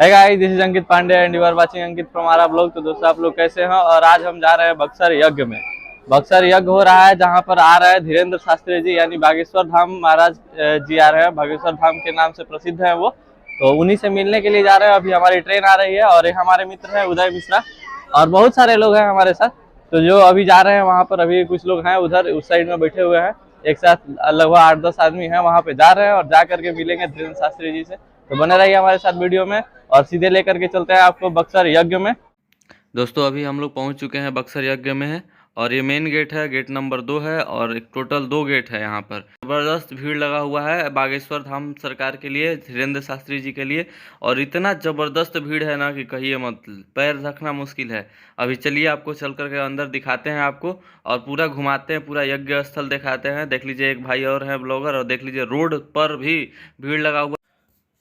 है guys, this is Ankit Pandey and you are watching Ankit from Ara blog. तो दोस्तों आप लोग कैसे हैं? और आज हम जा रहे हैं बक्सर यज्ञ में। बक्सर यज्ञ हो रहा है जहां पर आ रहे हैं धीरेन्द्र शास्त्री जी, यानी बागेश्वर धाम महाराज जी आ रहे हैं। बागेश्वर धाम के नाम से प्रसिद्ध है वो, तो उन्हीं से मिलने के लिए जा रहे हैं। अभी हमारी ट्रेन आ रही है और एक हमारे मित्र हैं उदय मिश्रा और बहुत सारे लोग हैं हमारे साथ। तो जो अभी जा रहे हैं वहाँ पर, अभी कुछ लोग हैं उधर उस साइड में बैठे हुए हैं, एक साथ लगभग 8-10 आदमी हैं वहाँ पे जा रहे हैं और जा करके मिलेंगे धीरेन्द्र शास्त्री जी से। तो बने रहिए हमारे साथ वीडियो में और सीधे लेकर के चलते हैं आपको बक्सर यज्ञ में। दोस्तों अभी हम लोग पहुंच चुके हैं बक्सर यज्ञ में है और ये मेन गेट है, गेट नंबर 2 है और एक टोटल 2 गेट है। यहाँ पर जबरदस्त भीड़ लगा हुआ है बागेश्वर धाम सरकार के लिए, धीरेन्द्र शास्त्री जी के लिए। और इतना जबरदस्त भीड़ है ना कि कहिए मत, पैर रखना मुश्किल है। अभी चलिए आपको चल करके अंदर दिखाते हैं आपको और पूरा घुमाते हैं, पूरा यज्ञ स्थल दिखाते हैं। देख लीजिए एक भाई और हैं ब्लॉगर, और देख लीजिए रोड पर भी भीड़ लगा हुआ।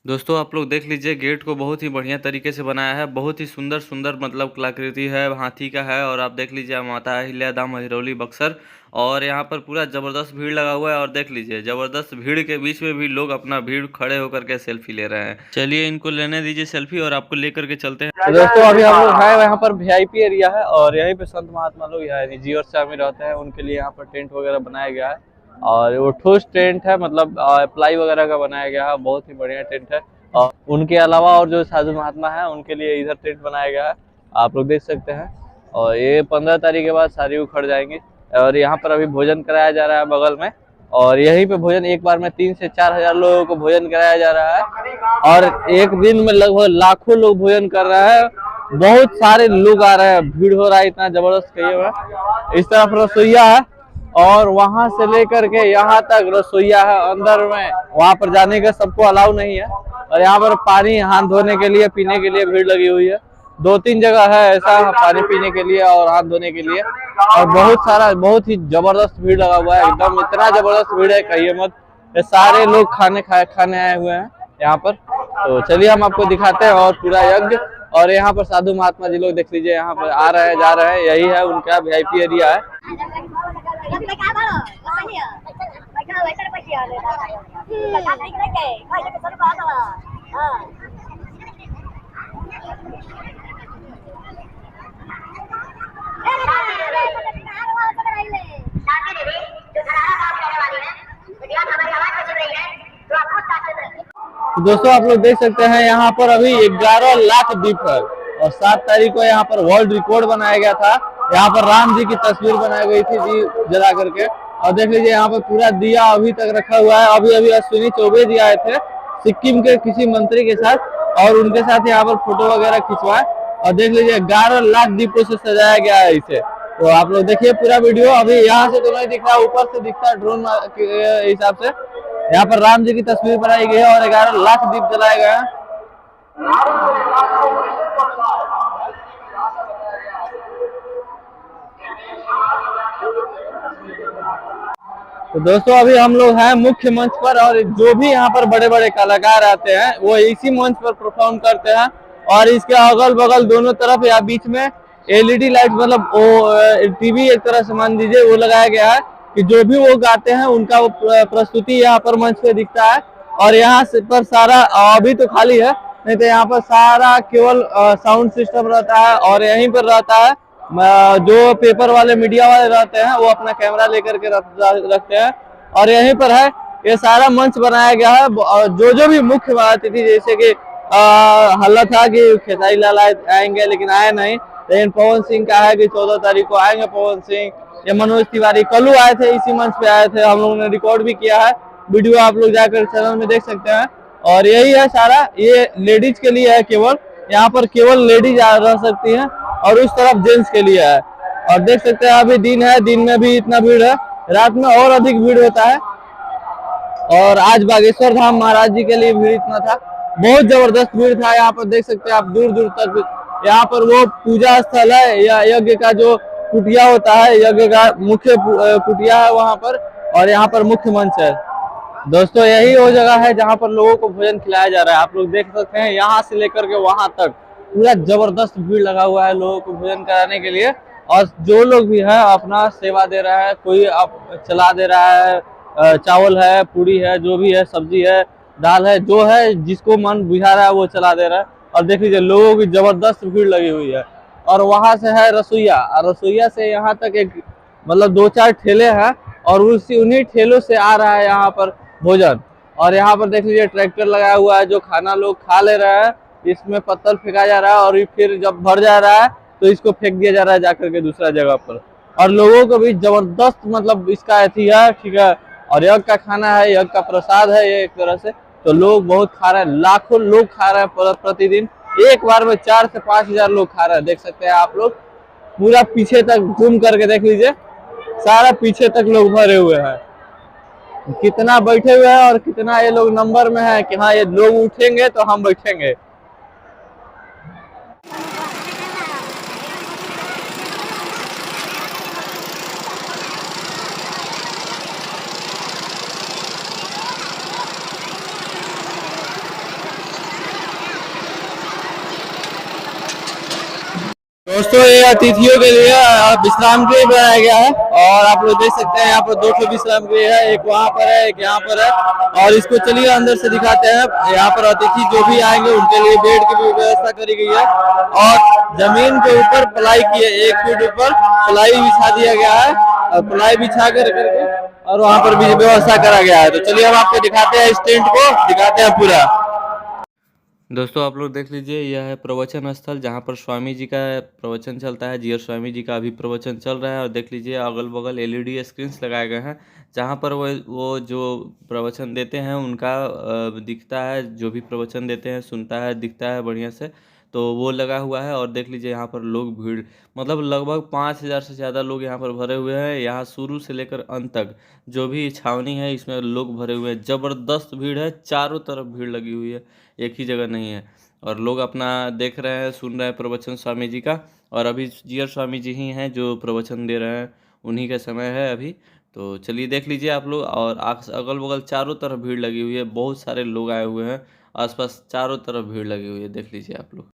दोस्तों आप लोग देख लीजिए, गेट को बहुत ही बढ़िया तरीके से बनाया है, बहुत ही सुंदर सुंदर मतलब कलाकृति है, हाथी का है। और आप देख लीजिए माता अहिल्याधाम हिरौली बक्सर, और यहाँ पर पूरा ज़बरदस्त भीड़ लगा हुआ है। और देख लीजिए ज़बरदस्त भीड़ के बीच में भी लोग अपना भीड़ खड़े होकर के सेल्फी ले रहे हैं। चलिए इनको लेने दीजिए सेल्फी और आपको लेकर के चलते हैं। तो दोस्तों अभी हम लोग हैं यहाँ पर, VIP एरिया है और यहीं पे संत महात्मा लोग यानी जी और स्वामी रहते हैं, उनके लिए यहाँ पर टेंट वगैरह बनाया गया है। और वो ठोस टेंट है, मतलब प्लाई वगैरह का बनाया गया है, बहुत ही बढ़िया टेंट है। और उनके अलावा और जो साधु महात्मा है उनके लिए इधर टेंट बनाया गया है, आप लोग देख सकते हैं। और ये 15 तारीख के बाद सारी उखड़ जाएंगे। और यहाँ पर अभी भोजन कराया जा रहा है बगल में, और यहीं पे भोजन एक बार में 3 से 4 हजार लोगों को भोजन कराया जा रहा है। और एक दिन में लगभग लाखों लोग भोजन कर रहे हैं, बहुत सारे लोग आ रहे हैं, भीड़ हो रहा है इतना जबरदस्त कहिए हुआ। इस तरफ रसोईया है और वहां से लेकर के यहाँ तक रसोईया है अंदर में, वहां पर जाने का सबको अलाउ नहीं है। और यहाँ पर पानी हाथ धोने के लिए, पीने के लिए भीड़ लगी हुई है। 2-3 जगह है ऐसा पानी पीने के लिए और हाथ धोने के लिए। और बहुत ही जबरदस्त भीड़ लगा हुआ है, एकदम इतना जबरदस्त भीड़ है कहिए मत। ये सारे लोग खाने आए हुए हैं यहाँ पर। तो चलिए हम आपको दिखाते हैं और पूरा यज्ञ। और यहाँ पर साधु महात्मा जी लोग देख लीजिए यहाँ पर आ रहे हैं जा रहे हैं, यही है उनका VIP एरिया है। तो दोस्तों आप लोग देख सकते हैं यहाँ पर अभी 11 लाख दीप है और 7 तारीख को यहाँ पर वर्ल्ड रिकॉर्ड बनाया गया था। यहाँ पर राम जी की तस्वीर बनाई गई थी दीप जला करके। और देख लीजिए यहाँ पर पूरा दिया अभी तक रखा हुआ है। अभी अश्विनी चौबे जी आए थे सिक्किम के किसी मंत्री के साथ, और उनके साथ यहाँ पर फोटो वगैरह खिंचवाए। और देख लीजिए 11 लाख दीपों से सजाया गया है इसे। तो आप लोग देखिए पूरा वीडियो। अभी यहाँ से तो नहीं दिख रहा, ऊपर से दिखता है ड्रोन के हिसाब से। यहाँ पर राम जी की तस्वीर बनाई गई है और 11 लाख दीप जलाए गए हैं। तो दोस्तों अभी हम लोग हैं मुख्य मंच पर, और जो भी यहाँ पर बड़े बड़े कलाकार आते हैं वो इसी मंच पर परफॉर्म करते हैं। और इसके अगल बगल दोनों तरफ या बीच में LED लाइट, मतलब वो TV एक तरह से मान लीजिए वो लगाया गया है कि जो भी वो गाते हैं उनका वो प्रस्तुति यहाँ पर मंच पे दिखता है। और यहाँ पर सारा अभी तो खाली है, नहीं तो यहाँ पर सारा केवल साउंड सिस्टम रहता है। और यहीं पर रहता है जो पेपर वाले मीडिया वाले रहते हैं वो अपना कैमरा लेकर के रखते हैं। और यहीं पर है ये सारा मंच बनाया गया है। जो भी मुख्य अतिथि, जैसे कि हल्ला था कि खेसारी लाल आएंगे लेकिन आए नहीं, लेकिन पवन सिंह का है कि 14 तारीख को आएंगे पवन सिंह। ये मनोज तिवारी कल आए थे, इसी मंच पे आए थे, हम लोगों ने रिकॉर्ड भी किया है, वीडियो आप लोग जाकर चैनल में देख सकते हैं। और यही है सारा, ये लेडीज के लिए है केवल, यहाँ पर केवल लेडीज रह सकती हैं और उस तरफ जेंट्स के लिए है। और देख सकते हैं अभी दिन है, दिन में भी इतना भीड़ है, रात में और अधिक भीड़ होता है। और आज बागेश्वर धाम महाराज जी के लिए भीड़ इतना था, बहुत जबरदस्त भीड़ था। यहाँ पर देख सकते हैं आप दूर दूर तक। यहाँ पर वो पूजा स्थल है या यज्ञ का जो कुटिया होता है, यज्ञ का मुख्य कुटिया है वहां पर, और यहाँ पर मुख्य मंच है। दोस्तों यही वो जगह है जहाँ पर लोगों को भोजन खिलाया जा रहा है। आप लोग देख सकते हैं यहाँ से लेकर के वहां तक पूरा जबरदस्त भीड़ लगा हुआ है लोगों को भोजन कराने के लिए। और जो लोग भी है अपना सेवा दे रहा है, कोई चला दे रहा है, चावल है, पूरी है, जो भी है, सब्जी है, दाल है, जो है जिसको मन बुझा रहा है वो चला दे रहा है। और देख लीजिए लोगों की जबरदस्त भीड़ लगी हुई है। और वहां से है रसोईया, और रसोईया से यहाँ तक एक मतलब 2-4 ठेले हैं, और उसी उन्हीं ठेलों से आ रहा है यहाँ पर भोजन। और यहाँ पर देख लीजिए ट्रैक्टर लगाया हुआ है, जो खाना लोग खा ले रहे हैं। इसमें पत्तल फेंका जा रहा है, और फिर जब भर जा रहा है तो इसको फेंक दिया जा रहा है जाकर के दूसरा जगह पर। और लोगों को भी जबरदस्त मतलब इसका अथी है, ठीक है। और यज्ञ का खाना है, यज्ञ का प्रसाद है ये एक तरह से। तो लोग बहुत खा रहे हैं, लाखों लोग खा रहे हैं प्रतिदिन। एक बार में 4 से 5 हजार लोग खा रहे हैं, देख सकते हैं आप लोग। पूरा पीछे तक जूम करके देख लीजिए, सारा पीछे तक लोग भरे हुए हैं। कितना बैठे हुए हैं और कितना ये लोग नंबर में है कि हाँ ये लोग उठेंगे तो हम बैठेंगे। दोस्तों ये अतिथियों के लिए विश्राम गृह बनाया गया है, और आप लोग देख सकते हैं यहाँ पर 2 विश्राम गृह है, एक वहाँ पर है, एक यहाँ पर है। और इसको चलिए अंदर से दिखाते हैं। यहाँ पर अतिथि जो भी आएंगे उनके लिए बेड की भी व्यवस्था करी गई है, और जमीन के ऊपर प्लाई की है, 1 फीट ऊपर प्लाई बिछा दिया गया है, और प्लाई बिछा करके और वहाँ पर भी व्यवस्था करा गया है। तो चलिए हम आपको दिखाते हैं, इस टेंट को दिखाते हैं पूरा। दोस्तों आप लोग देख लीजिए, यह है प्रवचन स्थल, जहाँ पर स्वामी जी का प्रवचन चलता है। जीयर स्वामी जी का अभी प्रवचन चल रहा है। और देख लीजिए अगल बगल एलईडी स्क्रीन्स लगाए गए हैं, जहाँ पर वो जो प्रवचन देते हैं उनका दिखता है, जो भी प्रवचन देते हैं सुनता है, दिखता है बढ़िया से। तो वो लगा हुआ है। और देख लीजिए यहाँ पर लोग भीड़ मतलब लगभग 5,000 से ज़्यादा लोग यहाँ पर भरे हुए हैं। यहाँ शुरू से लेकर अंत तक जो भी छावनी है इसमें लोग भरे हुए हैं। ज़बरदस्त भीड़ है, चारों तरफ भीड़ लगी हुई है, एक ही जगह नहीं है। और लोग अपना देख रहे हैं, सुन रहे हैं प्रवचन स्वामी जी का। और अभी जीयर स्वामी जी ही हैं जो प्रवचन दे रहे हैं, उन्हीं का समय है अभी। तो चलिए देख लीजिए आप लोग। और अगल बगल चारों तरफ भीड़ लगी हुई है, बहुत सारे लोग आए हुए हैं, आसपास चारों तरफ भीड़ लगी हुई है, देख लीजिए आप लोग।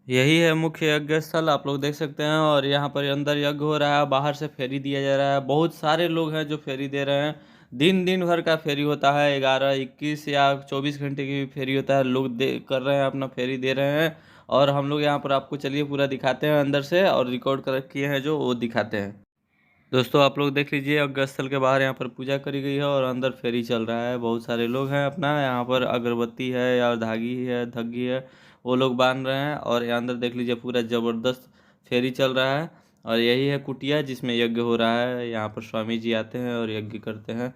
यही है मुख्य यज्ञ स्थल, आप लोग देख सकते हैं। और यहाँ पर अंदर यज्ञ हो रहा है, बाहर से फेरी दिया जा रहा है। बहुत सारे लोग हैं जो फेरी दे रहे हैं। दिन दिन भर का फेरी होता है, 11, 21 या 24 घंटे की भी फेरी होता है। लोग दे कर रहे हैं, अपना फेरी दे रहे हैं। और हम लोग यहाँ पर आपको चलिए पूरा दिखाते हैं अंदर से, और रिकॉर्ड कर किए हैं जो वो दिखाते हैं। दोस्तों आप लोग देख लीजिए, यज्ञ स्थल के बाहर यहाँ पर पूजा करी गई है, और अंदर फेरी चल रहा है। बहुत सारे लोग हैं, अपना यहाँ पर अगरबत्ती है या धागी है, धग्गी है, वो लोग बांध रहे हैं। और यहाँ अंदर देख लीजिए पूरा ज़बरदस्त फेरी चल रहा है। और यही है कुटिया जिसमें यज्ञ हो रहा है। यहाँ पर स्वामी जी आते हैं और यज्ञ करते हैं।